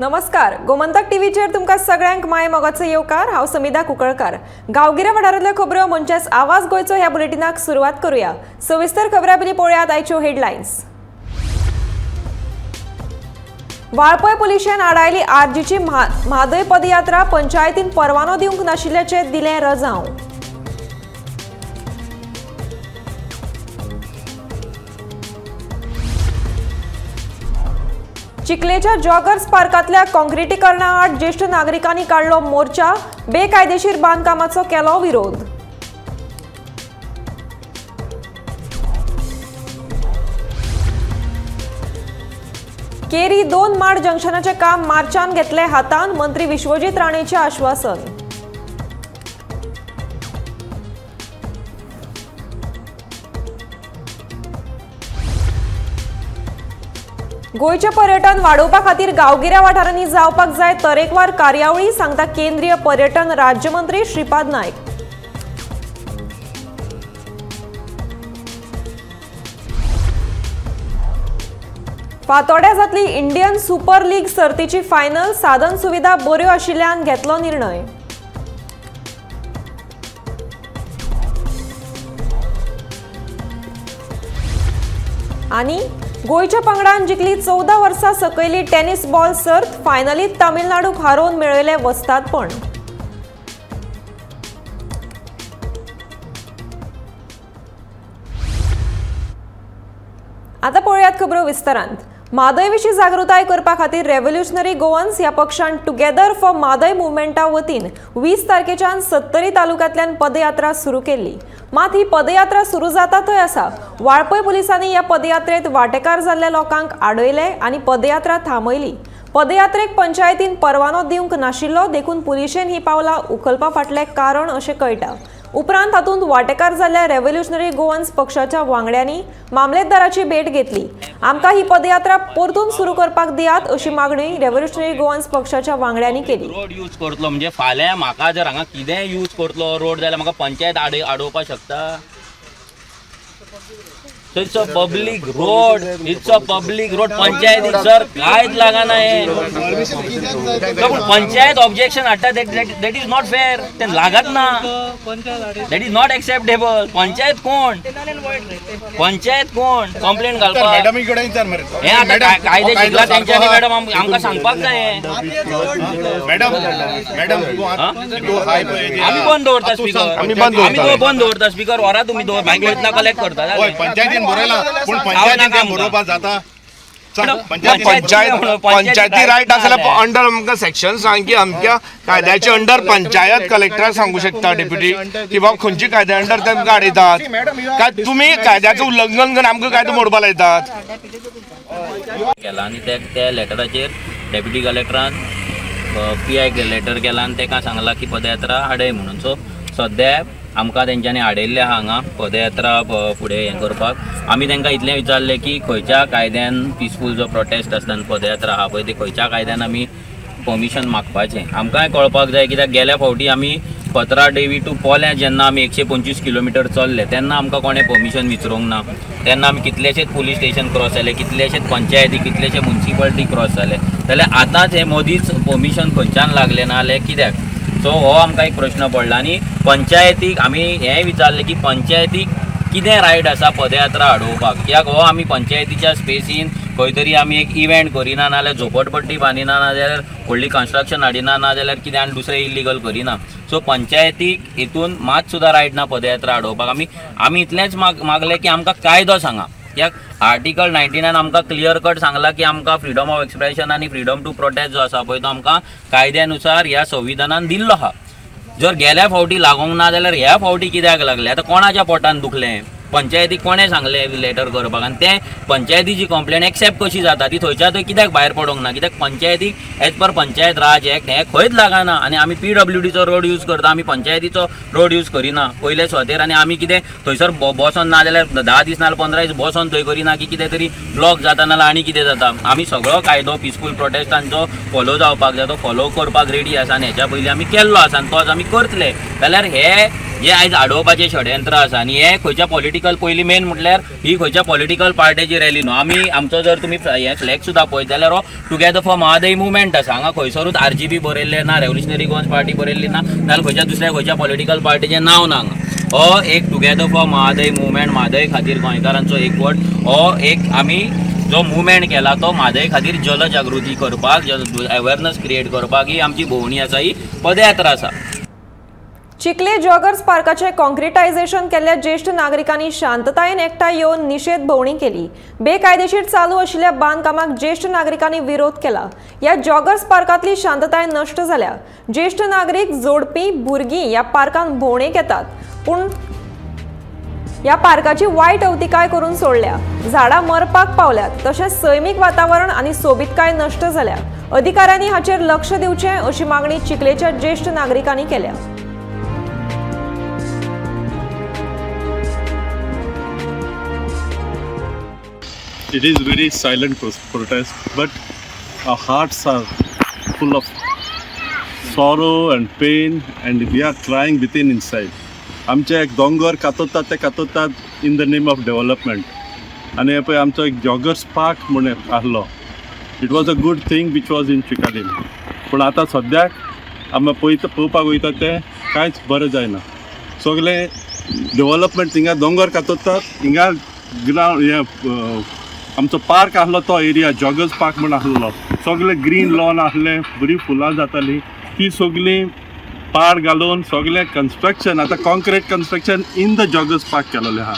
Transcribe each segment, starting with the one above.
नमस्कार, गोमंतक टीव्हीचेर तुमकां सगळ्यांक माय मोगाचो येवकार। हांव समिधा कुंकळकार। गांवगिऱ्या वाठारांतल्यो खबरो म्हणजेच आवाज गोंयचो ह्या बुलेटिनाक सुरवात करूया। सविस्तर खबरां पयलीं पळोवयात आयच्यो हेडलायन्स। वाळपय पुलिशेन आडायली आरजीची म्हादय पदयात्रा पंचायतीन परवानो दिवंक नाशिल्ल्याचे दिलें रजाव। चिखलेच्या जॉगर्स पार्कातल्या काँक्रिटीकरणा आड ज्येष्ठ नागरिकांनी काढलो मोर्चा। बेकायदेशीर बांदकामाचो केलो विरोध। केरी 2 माड जंक्शनाचे काम मार्चान घेतले हातान। मंत्री विश्वजीत राणेचे आश्वासन। गोयचे पर्यटन वाडोवपा खातीर गांवगिऱ्या वाठारांनी जावपाक जाय तरेकवार कार्यावळी, सांगता केंद्रीय पर्यटन राज्यमंत्री श्रीपाद नायक। फातोड्या जातली इंडियन सुपर लीग सर्तीची फायनल। साधन सुविधा बऱ्यो आशिल्ल्यान घेतलो निर्णय। आनी गोयच्या पंगडान जिखली 14 वर्सां सकयली टेनिस बॉल सर्त। फायनलीत तामिळनाडूक हारोवन मेळयले वस्तादपण। आता पळोवयात खबरो विस्तारांत। म्हादय विशीं जागृताय करपा खातीर रेव्होल्युशनरी गोवन्स ह्या पक्षान टुगेदर फॉर म्हादय मुवमेंटा वतीन 20 तारखेच्यान 70 तालुक्यांतल्यान पदयात्रा सुरू केल्ली। मात ही पदयात्रा सुरू जाता थंय आसा वाळपय पुलिसांनी ह्या पदयात्रेत वांटेकार जाल्ल्या लोकांक आडयले आनी पदयात्रा थांबयली। पदयात्रेक पंचायतीन परवानो दिवंक नाशिल्लो देखून पुलिशेन ही पावलां उखलपा फाटलें कारण अशें कळटा। उपरांत हातूंत वांटेकार जाल्ल्या रेव्होल्युशनरी गोवन्स पक्षाच्या वांगड्यांनी मामलेदाराची भेट घेतली। आमकां ही पदयात्रा परतून सुरू करपाक दियात अशी मागणी रेव्होल्युशनरी गोवन्स पक्षाच्या वांगड्यांनी केली। रोड यूज करतलो म्हणजे फाल्यां म्हाका जर हांगा कितें यूज करतलो रोड जाल्यार म्हाका पंचायत आडोवपाक शकता। It's a public road, it's a public road. पंचायतीक जर कांयच लागना हे पंचायत ऑब्जेक्शन हाडटा दॅट इज नॉट फेअर। ते लागत ना, that is not acceptable. Panchayat कोण कंप्लेंट घालपाक हे आता कायदे शिकला तेंच्यांनी मॅडम आमकां सांगपाक जाय। आमी बंद दवरता स्पीकर, आमी बंद दवरता स्पीकर। व्हरा तुमी मागीर वयतना कलेक्ट करता। पंचायती रायट आसल्यार अंडर आमकां सेक्शन सांग की अमक्या कायद्याच्या अंडर पंचायत कलेक्टराक सांगू शकता डेप्युटी की बाबा खंयची कायद्या अंडर तेमकां आडयतात काय तुमी कायद्याचें उल्लंघन करून आमकां कायदो मोडपा लायतात। केला आनी त्या लेटराचेर डेप्युटी कलेक्टरान PI लेटर केला आनी ताका सांगला की पदयात्रा आडय म्हणून। सो सद्या आमकां तेंच्यांनी आडयल्ले हांगा पदयात्रा फुडें हें करपाक। आमी तांकां इतलें विचारलें की खंयच्या कायद्यान पीसफूल जो प्रोटेस्ट आसता पदयात्रा आहा पळय ते खंयच्या कायद्यान आमी परमिशन मागपाचें आमकांय कळपाक जाय। कित्याक गेल्या फावटी आमी पत्रा डेवी टू पोल्या जेन्ना आमी 125 किलोमिटर चल्ले तेन्ना आमकां कोणें परमिशन विचारूंक ना। तेन्ना आमी कितलेशेच पुलीस स्टेशन क्रॉस जाले, कितलेशेच पंचायती, कितलेशे म्युनिसिपालिटी क्रॉस जाले। जाल्यार आतांच हें मदींच परमिशन खंयच्यान लागलें ना जाल्यार कित्याक? सो हो आमकां एक प्रश्न पडला आनी पंचायतीक आमी हेंय विचारलें की पंचायतीक कितें रायट आसा पदयात्रा आडोवपाक। कित्याक हो आमी पंचायतीच्या स्पेसीन खंय तरी आमी एक इव्हेंट करिना नाल्यार झोपडपट्टी बांदिना ना जाल्यार व्हडली कन्स्ट्रक्शन हाडिना ना जाल्यार कितें आनी दुसरें इल्लीगल करिना। सो पंचायतीक हितून मात सुद्दां रायट ना पदयात्रा आडोवपाक। आमी इतलेंच मागलें की आमकां कायदो सांगा। कित्याक आर्टिकल 99 आमकां क्लियर कट सांगला की आमकां फ्रीडम ऑफ एक्सप्रेशन आनी फ्रीडम टू प्रोटेस्ट जो आसा पळय तो आमकां कायद्यानुसार ह्या संविधानान दिल्लो आहा। जर गेल्या फावटी लागोंक ना जाल्यार ह्या फावटी कित्याक लागले? आतां कोणाच्या पोटान दुखलें? पंचायतीक कोणें सांगलें लेटर करपाक आनी ते पंचायतीची कंप्लेंट एक्सेप्ट कशी जाता ती थंयच्या थंय कित्याक भायर पडोंक ना? कित्याक पंचायतीक एज पर पंचायत राज एक्ट हें खंयच लागना आनी आमी PWDचो रोड यूज करता, आमी पंचायतीचो रोड यूज करिना पयले स्वतेर। आनी आमी कितें थंयसर बसोन ना जाल्यार 10 दीस नाल्यार 15 दीस बसोन थंय करिना की कितें तरी ब्लॉक जाता नाल्यार आनी कितें जाता। आमी सगळो कायदो पीसफूल प्रोटेस्टांचो फॉलो जावपाक जाय तो फॉलो करपाक रेडी आसा आनी हेच्या पयलीं आमी केल्लो आसा आनी तोच आमी करतले। जाल्यार हे जे आयज आडोवपाचें षडयंत्र आसा आनी हे खंयच्या पॉलिटिकल पयलीं मेन म्हटल्यार ही खंयच्या पॉलिटिकल पार्टीची रॅली न्हू. आमी आमचो जर तुमी हे फ्लॅग सुद्दां पळयत जाल्यार हो टुगेदर फॉर महादय मुवमेंट आसा. हांगा खंयसरूच RGB बरयल्लें ना, रेव्होल्युशनरी गोवन्स पार्टी बरयल्ली ना, नाजाल्यार खंयच्या दुसऱ्या खंयच्या पॉलिटिकल पार्टीचें नांव ना हांगा. हो एक together for Mahadayi movement, Mhadei खातीर गोंयकारांचो एकवट. हो एक आमी जो मुवमेंट केला तो म्हादय खातीर जनजागृती करपाक, अवेरनस क्रिएट करपाक ही आमची भोंवडी आसा, ही पदयात्रा आसा. चिखले जॉगर्स पार्काचे कॉन्क्रिटायझेशन केल्ल्या ज्येष्ठ नागरिकांनी शांततायेन एकठांय येवन निषेध भोवणी केली. बेकायदेशीर चालू आशिल्ल्या बांदकामाक ज्येष्ठ नागरिकांनी विरोध केला. या जॉगर्स पार्कातली शांतताय नष्ट जाल्या. ज्येष्ठ नागरिक, जोडपी, भुरगीं या पार्कान भोवणेक येतात, पूण या पार्काची वायट अवतिकाय करून सोडल्या. झाडां मरपाक पावल्यात, तशेंच सैमीक वातावरण आनी सोबीतकाय नष्ट जाल्या. अधिकाऱ्यांनी हाचेर लक्ष दिवचें अशी मागणी चिखलेच्या ज्येष्ठ नागरिकांनी केल्या. It is very silent protest, but our hearts are full of sorrow and pain, and we are crying within inside. आमचे एक दोंगर कातोतात ते कातोतात in the name of development. आनी हे पळय आमचो एक जॉगर्स पार्क म्हणून आसलो. It was a good thing which was in Chicalim. पूण आतां सद्याक आमी पळोवपाक वयता ते कांयच बरें जायना. सगळे डेव्हलपमेंट थिंगा दोंगर कातोतात, हिंगा ग्रावंड हे आमचो पार्क आसलो तो एरिया जॉगर्स पार्क म्हणून आसलो, सगळे ग्रीन लॉन आसले, बरी फुलां जातालीं, ती सगळीं पाड घालून सगळें कन्स्ट्रक्शन आतां concrete construction in the joggers park केलेलें आहा.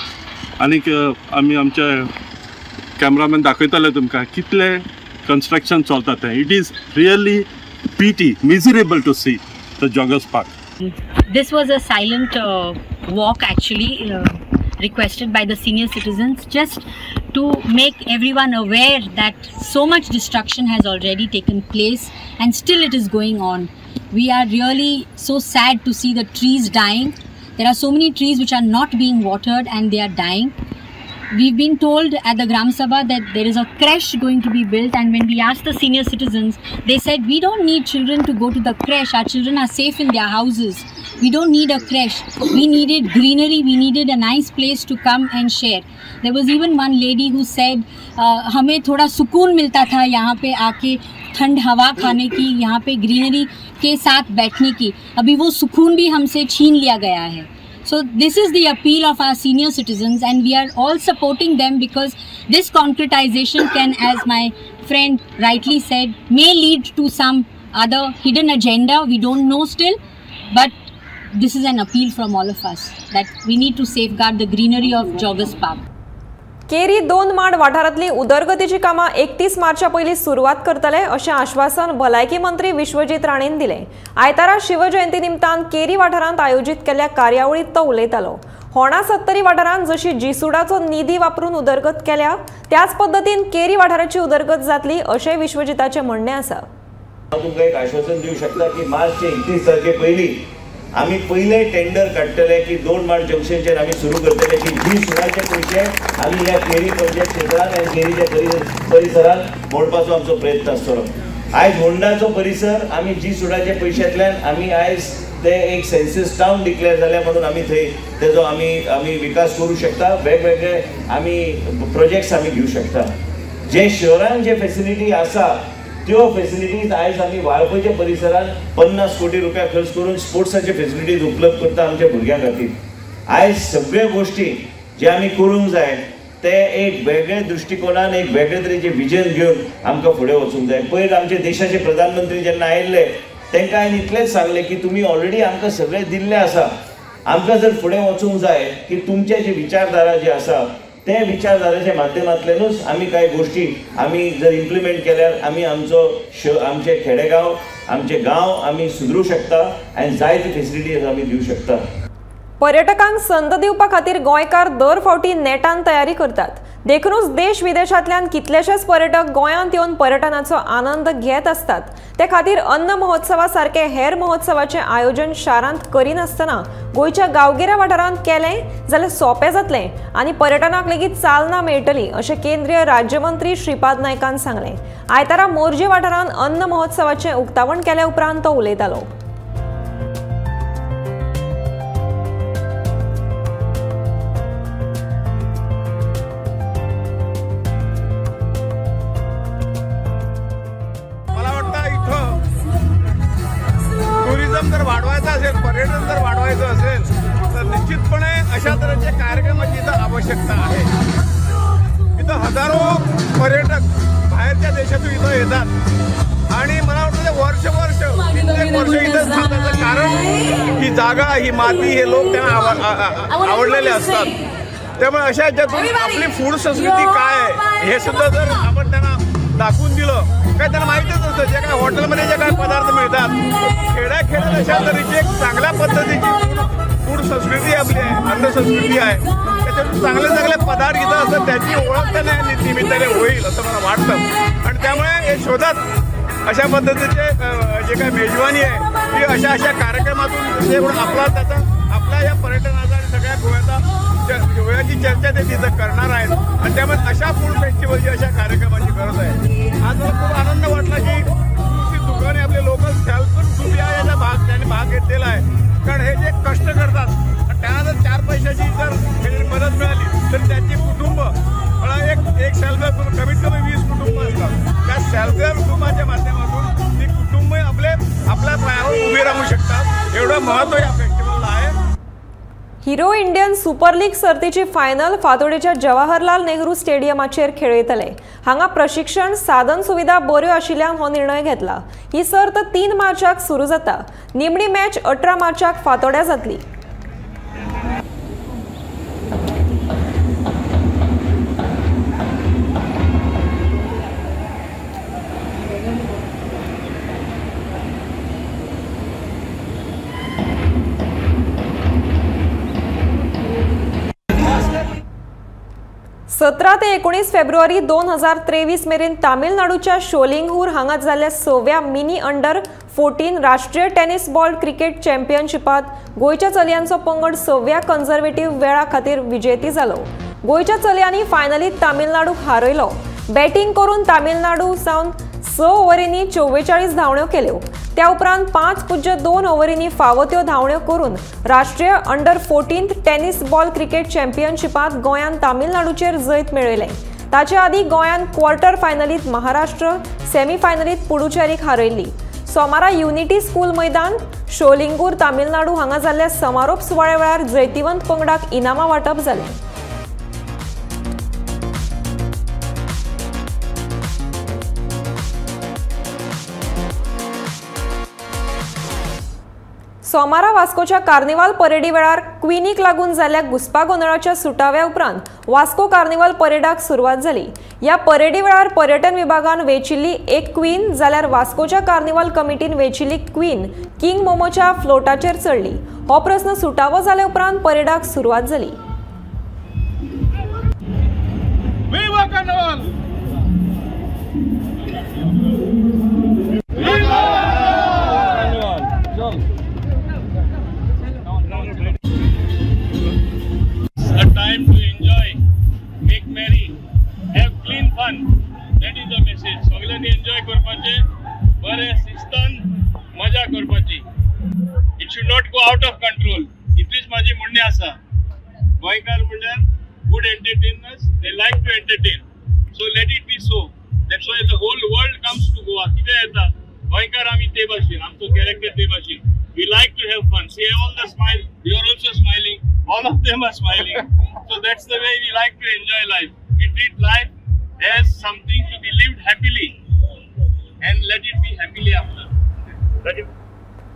आनीक आमी आमचे कॅमेरामॅन दाखयतले तुमकां कितले कन्स्ट्रक्शन चलता तें. It is really pity, miserable to see the joggers park. This was a silent walk actually requested by the senior citizens, just to make everyone aware that so much destruction has already taken place and still it is going on. We are really so sad to see the trees dying. There are so many trees which are not being watered and they are dying. We've been told at the Gram Sabha that there is a creche going to be built, and when we asked the senior citizens, they said we don't need children to go to the creche. Our children are safe in their houses. We don't need a creche. We needed greenery. We needed a nice place to come and share. There was even one lady who said, हमें थोड़ा सुकून मिलता था यहाँ पे आके ठंड हवा खाने की, यहाँ पे ग्रीनरी के साथ बैठने की. अभी वो सुकून भी हमसे छीन लिया गया है. So this is the appeal of our senior citizens, and we are all supporting them because this concretization can, as my friend rightly said, may lead to some other hidden agenda. We don't know still, but this is an appeal from all of us that we need to safeguard the greenery of Joggers Park. केरी 2 माड वाठारांतली उदरगतीची कामां 31 मार्चा पयलीं सुरवात करतले अशें आश्वासन भलायकी मंत्री विश्वजीत राणेन दिलें. आयतारा शिवजयंती निमतान केरी वाठारांत आयोजीत केल्ल्या कार्यावळीत तो उलयतालो. होणा सत्तरी वाठारांत जशी जिसुडाचो निधी वापरून उदरगत केल्या, त्याच पद्दतीन केरी वाठाराची उदरगत जातली अशें विश्वजिताचें म्हणणें आसा. हांव तुमकां एक आश्वासन दिवंक शकता की मार्चचे 31 तारखे पयलीं आमी पयले टेंडर काडटले की 2 मार्च जंक्शनचेर आमी सुरू करतले की जी सुडाचे पयशे आमी ह्या केरी पंचायत क्षेत्रांत आनी केरीच्या परिसरांत मोडपाचो आमचो प्रयत्न आसतलो. आयज होंडाचो परिसर आमी जी सुडाच्या पयशांतल्यान आमी आयज ते एक सेन्सस टावन डिक्लेअर जाल्या म्हणून आमी थंय तेजो आमी विकास करूं शकता. वेगवेगळे आमी प्रोजेक्ट्स आमी घेवं शकता. जे शहरांत जे फेसिलिटी आसा त्यो फेसिलिटीज आयज आमी वाळपयच्या परिसरांत 50 कोटी रुपया खर्च करून स्पोर्ट्साचे फेसिलिटीज उपलब्ध करता आमच्या भुरग्यां खातीर. आयज सगळ्यो गोष्टी जे आमी करूंक जाय ते एक वेगळे दृश्टिकोनान एक वेगळे तरेचे विजन घेवन आमकां फुडें वचूंक जाय. पयर आमचे देशाचे प्रधानमंत्री जेन्ना आयिल्ले तांकां हांवें इतलेंच सांगलें की तुमी ऑलरेडी आमकां सगळें दिल्लें आसा. आमकां जर फुडें वचूंक जाय की तुमचे जे विचारधारा जे आसा ते विचारधारेच्या माध्यमांतल्यानूच आमी कांय गोष्टी आमी जर इम्प्लिमेंट केल्यार आमी आमचे खेडेगांव आमचे गांव आमी सुदरूं शकता आनी जायती फेसिलिटीज आमी दिवंक शकता. पर्यटकांक संद दिवपा खातीर गोंयकार दर फावटी नेटान तयारी करतात. देखूनच देश विदेशांतल्यान कितलेशेच पर्यटक गोंयांत येवन पर्यटनाचो आनंद घेत असतात. ते खातीर अन्न महोत्सवा सारखे हेर महोत्सवाचे आयोजन शारांत करिनासतना गोंयच्या गांवगिऱ्या वाठारांत केलें जाल्यार सोंपें जातलें आनी पर्यटनाक लेगीत चालना मेळटली अशें केंद्रीय राज्यमंत्री श्रीपाद नायकान सांगलें. आयतारा मोरजे वाठारांत अन्न महोत्सवाचें उक्तावण केल्या उपरांत तो उलयतालो. जर वाढवायचं असेल तर निश्चितपणे अशा तऱ्हेच्या कार्यक्रमाची इथं आवश्यकता आहे. इथं हजारो पर्यटक बाहेरच्या देशातून इथं येतात आणि मला वाटतं वर्ष कित्येक वर्ष इथं थांबण्याचं कारण ही जागा, ही माती, हे लोक त्यांना आवडलेले असतात. त्यामुळे अशा ह्याच्यातून आपली फूड संस्कृती काय आहे हे सुद्धा जर आपण त्यांना दाखवून दिलं, काय त्यांना माहितीच नसतं. जे काय हॉटेलमध्ये जे काय पदार्थ मिळतात, खेड्यात अशा तऱ्हेची एक चांगल्या पद्धतीची फूड संस्कृती आपली आहे, अन्न संस्कृती आहे. त्याच्यातून चांगले पदार्थ इथं असतात, त्याची ओळख त्यांना निमित्ताने होईल असं मला वाटतं. आणि त्यामुळे हे शोधात अशा पद्धतीचे जे काही मेजवानी आहे ती अशा कार्यक्रमातून ते आपल्या या पर्यटनाचा आणि सगळ्या गोव्याची चर्चा ते तिथं करणार आहेत. आणि त्यामुळे अशा फूड फेस्टिवलची, अशा कार्यक्रमाची गरज आहे. आज मला खूप आनंद वाटला की दुकाने आपले लोकल सेल्फ याचा त्यांनी भाग घेतलेला आहे. कारण हे जे कष्ट करतात त्यांना जर 4 पैशाची जर मदत मिळाली तर त्यांची कुटुंब, एक सेल्फ हेल्प कमीत कमी 20 कुटुंब असतात. त्या सेल्फ हेल्प कुटुंबाच्या माध्यमातून ती कुटुंब आपल्या पायावर उभी राहू शकतात. एवढं महत्त्व या फेस्टिवलला आहे. हिरो इंडियन सुपर लीग सर्तीची फायनल फातोडेच्या जवाहरलाल नेहरू स्टेडियमाचेर खेळयतले. हांगा प्रशिक्षण साधन सुविधा बऱ्यो आशिल्ल्यान हो निर्णय घेतला. ही सर्त 3 मार्चाक सुरू जाता. निमणी मॅच 18 मार्चाक फातोड्या जातली. 17 ते 19 फेब्रुवारी 2023 मेरेन तामिळनाडूच्या शोलिंगूर हांगा जाल्ल्या 6व्या मिनी अंडर 14 राष्ट्रीय टेनिस बॉल क्रिकेट चॅम्पियनशिपात गोयच्या चलयांचो पंगड 6व्या कन्झर्वेटिव्ह वेळा खातीर विजेती जालो. गोयच्या चलयांनी फायनलीत तामिळनाडूक हारयलो. बॅटिंग करून तामिळनाडू सावन 6 ओव्हरींनी 44 धावण्यो केल्यो. त्या उपरांत 5.2 ओव्हरींनी फावो त्यो धावण्यो करून राष्ट्रीय अंडर 14 टेनिस बॉल क्रिकेट चॅम्पियनशिपात गोंयान तामिळनाडूचेर जैत मेळयलें. ताचे आदी गोंयान क्वॉर्टर फायनलीत महाराष्ट्र, सेमी फायनलीत पुडुचेरीक हारयल्ली. सोमारा युनिटी स्कूल मैदान शोलिंगूर तामिळनाडू हांगा जाल्ल्या समारोप सुवाळ्या वेळार जैतिवंत पंगडाक इनामां वांटप जालें. सोमारा वास्कोच्या कार्निवाल परेडी वेळार क्वीनीक लागून जाल्ल्या घुसपागोंदळाच्या सुटाव्या उपरांत वास्को कार्निवाल परेडाक सुरवात जाली. या परेडी वेळार पर्यटन विभागान वेचिल्ली एक क्वीन जाल्यार वास्कोच्या कार्निवाल कमिटीन वेचिल्ली क्वीन किंग मोमोच्या फ्लोटाचेर चडली. हो प्रस्न सुटावो जाले उपरांत परेडाक सुरवात जाली. A time to enjoy, make merry, have clean fun. That is the message. सगळ्यांनी एन्जॉय करपाचे, बरे शिस्तान मजा करपाची. It should not go out of control. इतलीच माझी म्हणणे आसा. गोंयकार म्हणल्यार good entertainers, they like to entertain. So let it be so. That's why the whole world comes to Goa. कितें येता? गोंयकार आमी ते भाशेन, आमचो कॅरेक्टर ते भाशेन. We like to have fun. See all the smile. You are also smiling. All of them are smiling. So that's the way we like to enjoy life. We treat life as something to be lived happily and let it be happily after.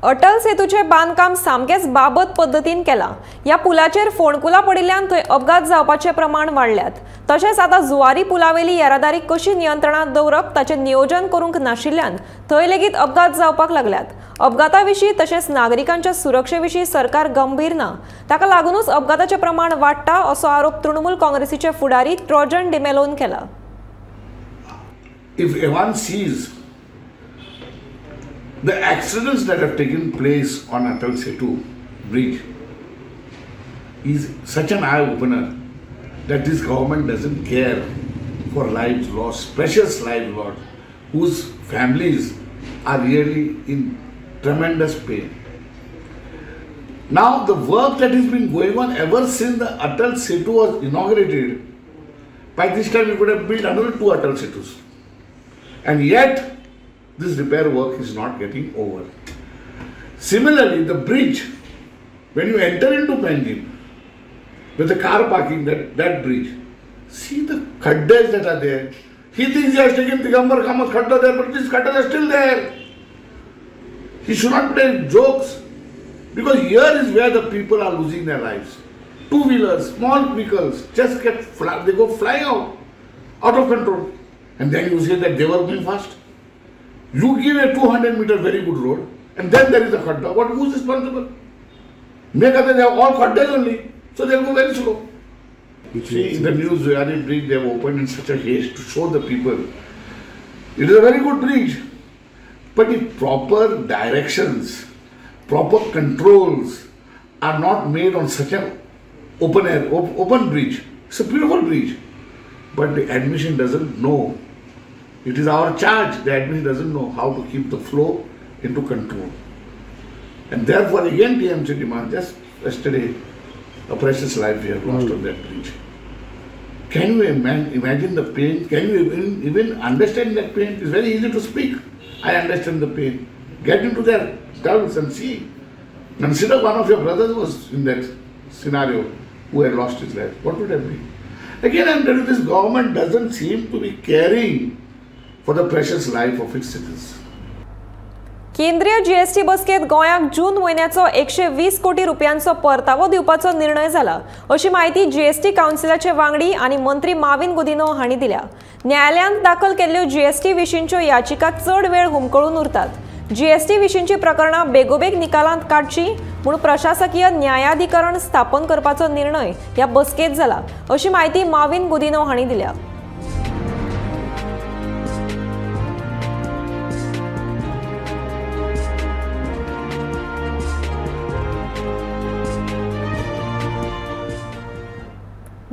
Atal सेतूचे बांदकाम सामकेच बाबत पद्धतीन केला. या पुलाचेर फोंडकुलां पडिल्ल्यान थंय अपघात जावपाचे प्रमाण वाडल्यात. तशेंच आता जुवारी पुलावेली येरादारी कशी नियंत्रणात दवरप ताचें नियोजन करूंक नाशिल्ल्यान थंय लेगीत अपघात जावपाक लागल्यात. अपघाताविशीं तशेंच नागरिकांच्या सुरक्षेविशीं सरकार गंभीर ना. ताका लागूनच अपघाताचें प्रमाण वाडटा असो आरोप तृणमूल काँग्रेसीचे फुडारी ट्रोजन डिमेलोन केला. If one sees the accidents that have taken place on Atal Setu bridge is such an eye-opener that this government doesn't care for lives lost, precious lives lost, whose families are really in tremendous pain. Now the work that has been going on ever since the Atal Setu was inaugurated, by this time we could have built another 2 Atal Setus. And yet this repair work is not getting over. Similarly, the bridge when you enter into Panjim, with the car parking, that bridge, see the khaddas that are there. He thinks he has taken Digambar Kamath khadda there, but these khaddas are still there. He should not play jokes, because here is where the people are losing their lives. Two-wheelers, small vehicles, just they go flying out of control. And then you say that they were going fast. You give a 200-meter very good road, and then there is a khadda. Who's responsible? They have all khaddas only, so they will go very slow. See, in the new Zoyari bridge they have opened in such a haste to show the people. It is a very good bridge, but if proper directions, proper controls are not made on such an open bridge, it's a beautiful bridge, but the administration doesn't know. It is our charge. The administration doesn't know how to keep the flow into control. And therefore again TMC demand, just yesterday, a precious life we have lost on that bridge. Can you imagine the pain? Can you even understand that pain? It's very easy to speak. I understand the pain. Get into their towns and see. Consider one of your brothers was in that scenario who had lost his life. What would have been? Again, I'm telling you, this government doesn't seem to be caring for the precious life of its citizens. केंद्रीय GST बसकेत गोंयाक जून महिन्याचो 120 कोटी रुपयांचो परतावो दिवपाचो निर्णय जाला अशी माहिती जीएसटी काउन्सिलाचे वांगडी आणि मंत्री माविन गुदिनो हांणी दिल्या. न्यायालयात दाखल केल्ल्यो जीएसटी विशींच्यो याचिका चड वेळ हुमकळून उरतात. जीएसटी विशींची प्रकरणां बेगोबेग निकालांत काडची म्हूण प्रशासकीय न्यायाधिकरण स्थापन करपाचो निर्णय ह्या बसकेत जाला अशी माहिती माविन गुदिनो हांणी दिल्या.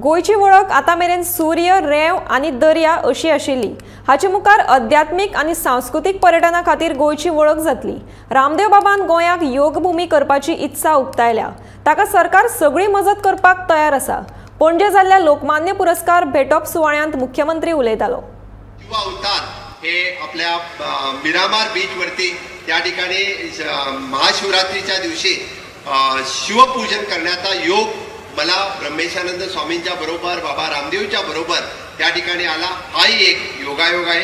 गोयची वळख आता मेरेन सूर्य, रेंव आणि दर्या अशी आशिल्ली. हाचे मुखार अध्यात्मिक आणि सांस्कृतिक पर्यटना खातीर गोयची वळख जातली. रामदेव बाबान गोंयाक योगभूमी करपाची इत्सा उक्तायल्या. ताका सरकार सगळी मजत करपाक तयार आसा. पणजे जाल्ल्या लोकमान्य पुरस्कार भेटप सुवाळ्यांत मुख्यमंत्री उलयतालो. युवा अवतार हे आपल्या मिरामार बीच वरती त्या ठिकाणी महाशिवरात्रीच्या दिवशी शिवपूजन करण्याचा योग मला ब्रह्मेशानंद स्वामींच्या बरोबर, बाबा रामदेवच्या बरोबर त्या ठिकाणी आला. हाही एक योगायोग आहे.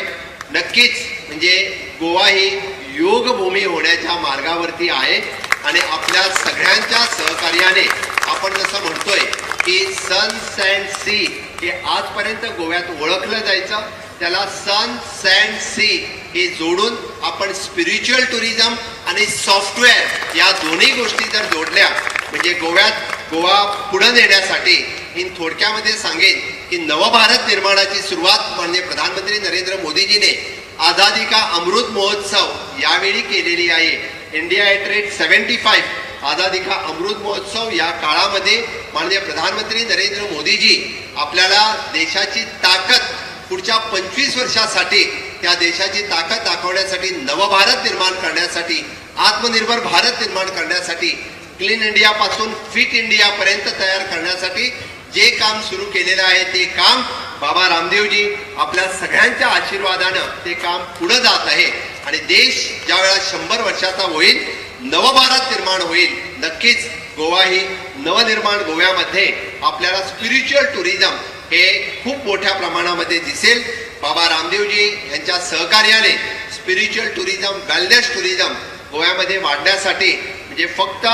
नक्कीच म्हणजे गोवा ही योगभूमी होण्याच्या मार्गावरती आहे आणि आपल्या सगळ्यांच्या सहकार्याने आपण जसं म्हणतोय की सन सँड सी हे आजपर्यंत गोव्यात ओळखलं जायचं, त्याला सन सँड सी हे जोडून आपण स्पिरिच्युअल टुरिझम आणि सॉफ्टवेअर या दोन्ही गोष्टी जर जोडल्या म्हणजे गोवा पुढे नेण्यासाठी इन थोडक्यामध्ये सांगेन की नवभारत निर्माणाची सुरुवात माननीय प्रधानमंत्री नरेंद्र मोदीजीने आझादी का अमृत महोत्सव यावेळी केलेली आहे. इंडिया ॲट रेट 75 आझादी का अमृत महोत्सव या काळामध्ये माननीय प्रधानमंत्री नरेंद्र मोदीजी आपल्याला देशाची ताकद पुढच्या 25 वर्षासाठी त्या देशाची ताकद दाखवण्यासाठी, नवभारत निर्माण करण्यासाठी, आत्मनिर्भर भारत निर्माण करण्यासाठी, क्लीन इंडिया पासून फिट इंडिया पर्यंत तयार करण्यासाठी जे काम सुरू केलेलं आहे ते काम बाबा रामदेवजी आपल्या सगळ्यांच्या आशीर्वादाने ते काम पुढे जात आहे आणि देश ज्या वेळा 100 वर्षाचा होईल, नवभारत निर्माण होईल, नक्कीच गोवा ही नवनिर्माण गोव्यामध्ये आपल्याला स्पिरिच्युअल टुरिझम हे खूप मोठ्या प्रमाणामध्ये दिसेल. बाबा रामदेवजी यांच्या सहकार्याने स्पिरिच्युअल टुरिझम, वेलनेस टुरिझम गोव्यामध्ये वाढण्यासाठी म्हणजे फक्त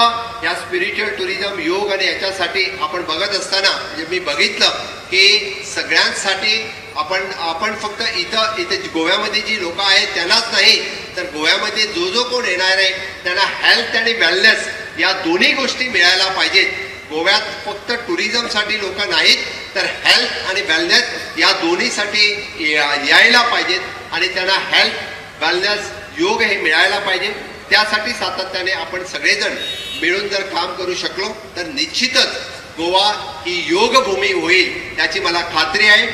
या स्पिरिच्युअल टुरिझम, योग आणि याच्यासाठी आपण बघत असताना म्हणजे मी बघितलं की सगळ्यांसाठी आपण फक्त इथं गोव्यामध्ये जी लोक आहेत त्यांनाच नाही तर गोव्यामध्ये जो कोण येणार आहे त्यांना हेल्थ आणि वेलनेस या दोन्ही गोष्टी मिळायला पाहिजेत. गोव्यात फक्त टुरिझमसाठी लोक नाहीत तर हेल्थ आणि वेलनेस या दोन्हीसाठी यायला पाहिजेत आणि त्यांना हेल्थ, वेलनेस, योग हे मिळायला पाहिजे. त्यासाठी सातत्याने आपण सगळेजण मिळून जर काम करू शकलो तर निश्चितच गोवा ही योगभूमी होईल याची मला खात्री आहे.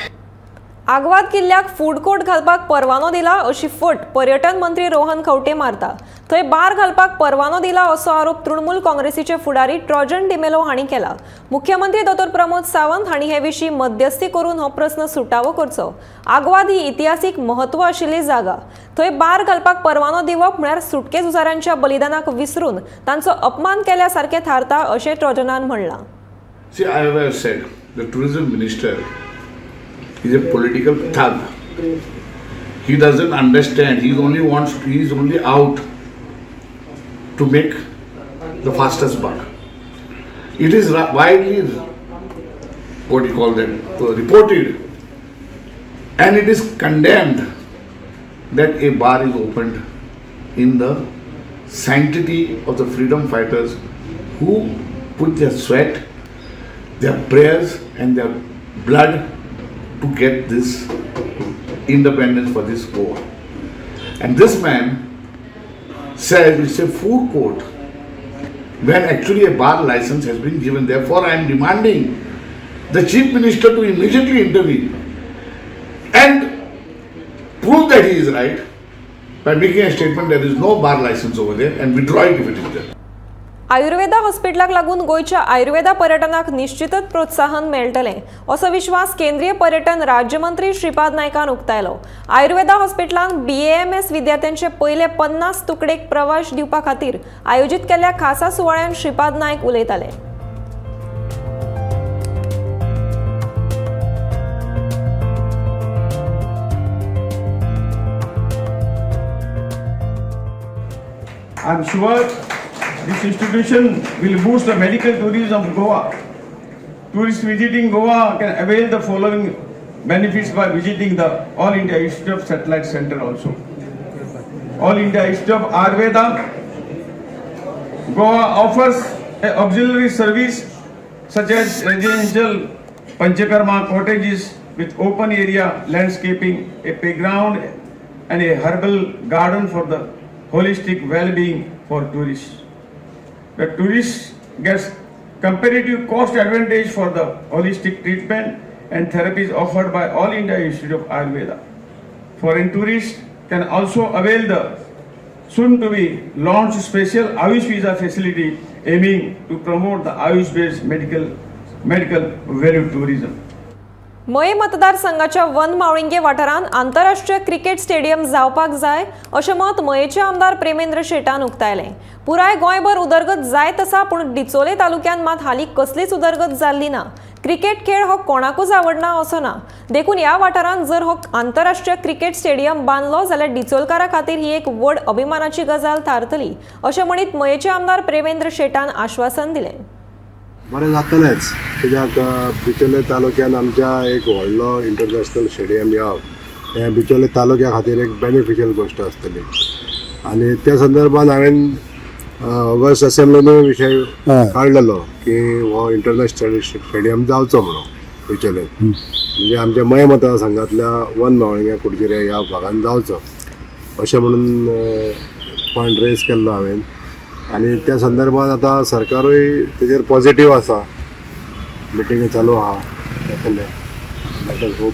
आग्वाद किल्ल्याक फूड कोर्ट घालपाक परवानो दिला अशी फट पर्यटन मंत्री रोहन खंवटे मारता। थंय बार घालपाक परवानो दिला असो आरोप तृणमूल काँग्रेसीचे फुडारी ट्रॉजन डिमेलो हांणी केला। मुख्यमंत्री डॉ प्रमोद सावंत हांणी हे विशीं मध्यस्थी करून हो प्रस्न सुटावो करचो। आग्वाद ही इतिहासीक महत्व आशिल्ली जागा। थंय बार घालपाक परवानो दिवप म्हळ्यार सुटके झुजाऱ्यांच्या बलिदानाक विसरून तांचो अपमान केल्यासारखे थारता अशें ट्रॉजनान म्हणलां। See, I have said the tourism minister is a political thug. He doesn't understand. He is only out to make the fastest buck. It is widely, what you call that, reported, and it is condemned that a bar is opened in the sanctity of the freedom fighters who put their sweat, their prayers and their blood to get this independence for this war. And this man says it's a food court when actually a bar license has been given. Therefore I am demanding the chief minister to immediately intervene and prove that he is right by making a statement there is no bar license over there and withdraw it if it is there. Ayurveda हॉस्पिटलाक लागून गोयच्या आयुर्वेदा पर्यटनाक निश्चितच प्रोत्साहन मेळटले असो विश्वास केंद्रीय पर्यटन राज्यमंत्री श्रीपाद नायकान उक्तायलो। आयुर्वेदा हॉस्पिटलान BAMS विद्यार्थ्यांचे पहिले 50 तुकडेक प्रवास दिवपा खातीर आयोजित केल्ल्या खासा सुवाळ्यात श्रीपाद नायक उलयताले। I'm sure this institution will boost the medical tourism of Goa. Tourists visiting Goa can avail the following benefits by visiting the All India Institute of Satellite Center also. All India Institute of Ayurveda. Goa offers an auxiliary service such as residential Panchakarma cottages with open area landscaping, a playground and a herbal garden for the holistic well-being for tourists. The tourist gets comparative cost advantage for the holistic treatment and therapies offered by All India Institute of Ayurveda. Foreign tourists can also avail the soon-to-be launched special Ayush visa facility aiming to promote the Ayush-based medical value tourism. मय मतदारसंघाच्या one Mavlinge वाठारांत आंतरराष्ट्रीय cricket stadium जावपाक जाय अशें मत मयेचे आमदार प्रेमेंद्र शेटान उक्तायलें। पुराय गोंयभर उदरगत जायत आसा पूण डिचोले तालुक्यांत मात हालीं कसलीच उदरगत जाल्ली ना। क्रिकेट खेळ हो कोणाकूच आवडना असो ना। देखून ह्या वाठारांत जर हो आंतरराष्ट्रीय क्रिकेट स्टेडियम बांदलो जाल्यार डिचोलकारां खातीर ही एक व्हड अभिमानाची गजाल थारतली अशें म्हणीत मयेचे आमदार प्रेमेंद्र शेटान आश्वासन दिलें। बरें जातलेंच कित्याक बिचोले तालुक्यान आमच्या एक व्हडलो इंटरनॅशनल स्टेडियम येवप हें बिचोले तालुक्या खातीर एक बेनिफिशियल गोश्ट आसतली आनी त्या संदर्भान हांवें ऑगस्ट असेंब्लीनूय विशय काडलेलो की हो इंटरनॅशनल स्टेडियम जावचो म्हणून बिचोले म्हणजे आमच्या मय मतदारसंघांतल्या वन मावळिंगे कुडचिऱ्या ह्या भागान जावचो अशें म्हणून पॉयंट रेज केल्लो हांवें आनी त्या संदर्भात आता सरकारूय तेजेर पॉझिटिव्ह आसा मिटिंग चालू आहा ताका खूब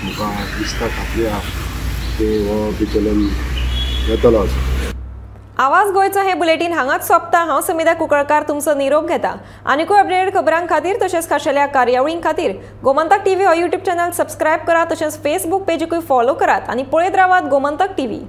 म्हाका दिसता खात्री आहा की हो बिचोलेन येतलो असो। आवाज गोंयचो हे बुलेटिन हांगाच सोंपता। हांव समिधा कुंकळकार तुमचो निरोप घेता। आनीकूय अपडेटेड खबरां खातीर तशेंच खाशेल्या कार्यावळीं खातीर गोमंतक TV हो YouTube चॅनल सबस्क्रायब करात तशेंच फेसबूक पेजीकूय फॉलो करात आनी पळयत रावात गोमंतक TV।